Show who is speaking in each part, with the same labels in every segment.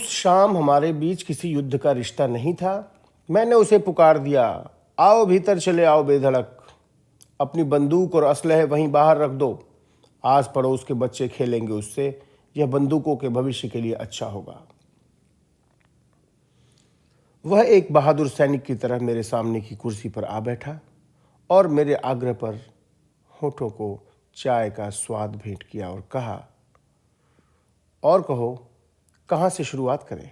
Speaker 1: उस शाम हमारे बीच किसी युद्ध का रिश्ता नहीं था। मैंने उसे पुकार दिया, आओ भीतर चले आओ बेधड़क, अपनी बंदूक और असलहे वहीं बाहर रख दो, आस पड़ोस के बच्चे खेलेंगे उससे, यह बंदूकों के भविष्य के लिए अच्छा होगा। वह एक बहादुर सैनिक की तरह मेरे सामने की कुर्सी पर आ बैठा और मेरे आग्रह पर होठों को चाय का स्वाद भेंट किया और कहा, और कहो, कहाँ से शुरुआत करें।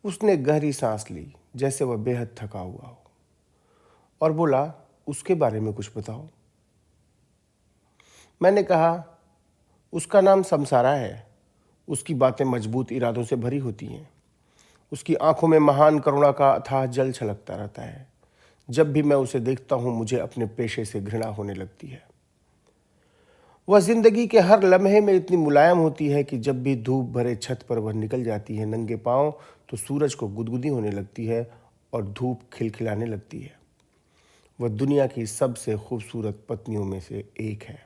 Speaker 1: उसने गहरी सांस ली जैसे वह बेहद थका हुआ हो और बोला, उसके बारे में कुछ बताओ। मैंने कहा, उसका नाम समसारा है। उसकी बातें मजबूत इरादों से भरी होती हैं। उसकी आंखों में महान करुणा का अथाह जल छलकता रहता है। जब भी मैं उसे देखता हूं मुझे अपने पेशे से घृणा होने लगती है। वह जिंदगी के हर लम्हे में इतनी मुलायम होती है कि जब भी धूप भरे छत पर वह निकल जाती है नंगे पांव तो सूरज को गुदगुदी होने लगती है और धूप खिलखिलाने लगती है। वह दुनिया की सबसे खूबसूरत पत्नियों में से एक है।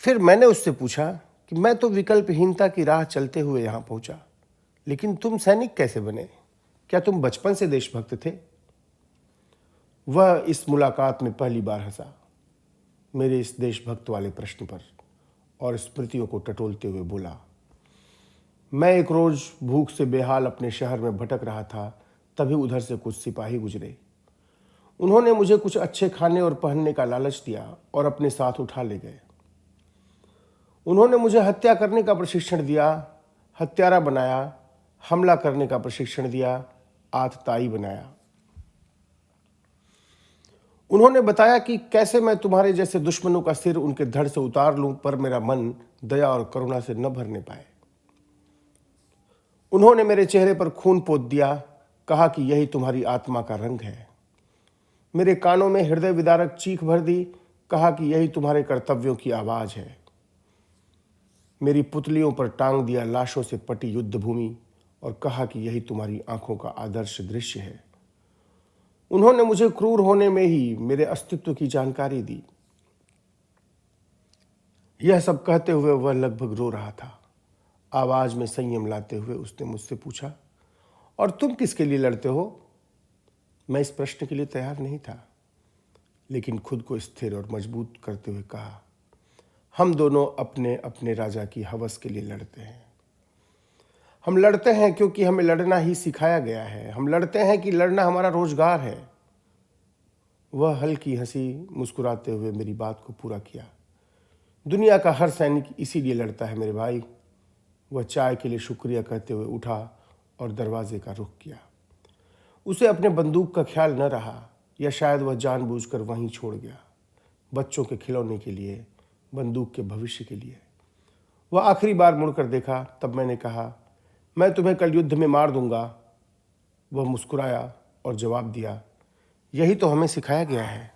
Speaker 1: फिर मैंने उससे पूछा कि मैं तो विकल्पहीनता की राह चलते हुए यहां पहुंचा, लेकिन तुम सैनिक कैसे बने? क्या तुम बचपन से देशभक्त थे? वह इस मुलाकात में पहली बार हंसा, मेरे इस देशभक्त वाले प्रश्न पर, और स्मृतियों को टटोलते हुए बोला, मैं एक रोज भूख से बेहाल अपने शहर में भटक रहा था, तभी उधर से कुछ सिपाही गुजरे। उन्होंने मुझे कुछ अच्छे खाने और पहनने का लालच दिया और अपने साथ उठा ले गए। उन्होंने मुझे हत्या करने का प्रशिक्षण दिया, हत्यारा बनाया, हमला करने का प्रशिक्षण दिया, आतताई बनाया। उन्होंने बताया कि कैसे मैं तुम्हारे जैसे दुश्मनों का सिर उनके धड़ से उतार लूं, पर मेरा मन दया और करुणा से न भरने पाए। उन्होंने मेरे चेहरे पर खून पोत दिया, कहा कि यही तुम्हारी आत्मा का रंग है। मेरे कानों में हृदय विदारक चीख भर दी, कहा कि यही तुम्हारे कर्तव्यों की आवाज है। मेरी पुतलियों पर टांग दिया लाशों से पटी युद्ध भूमि और कहा कि यही तुम्हारी आंखों का आदर्श दृश्य है। उन्होंने मुझे क्रूर होने में ही मेरे अस्तित्व की जानकारी दी। यह सब कहते हुए वह लगभग रो रहा था। आवाज में संयम लाते हुए उसने मुझसे पूछा, और तुम किसके लिए लड़ते हो? मैं इस प्रश्न के लिए तैयार नहीं था, लेकिन खुद को स्थिर और मजबूत करते हुए कहा, हम दोनों अपने अपने राजा की हवस के लिए लड़ते हैं। हम लड़ते हैं क्योंकि हमें लड़ना ही सिखाया गया है। हम लड़ते हैं कि लड़ना हमारा रोजगार है। वह हल्की हंसी मुस्कुराते हुए मेरी बात को पूरा किया। दुनिया का हर सैनिक इसीलिए लड़ता है मेरे भाई। वह चाय के लिए शुक्रिया कहते हुए उठा और दरवाजे का रुख किया। उसे अपने बंदूक का ख्याल न रहा, या शायद वह जानबूझकर वहीं छोड़ गया, बच्चों के खिलौने के लिए, बंदूक के भविष्य के लिए। वह आखिरी बार मुड़कर देखा, तब मैंने कहा, मैं तुम्हें कल युद्ध में मार दूंगा। वह मुस्कुराया और जवाब दिया, यही तो हमें सिखाया गया है।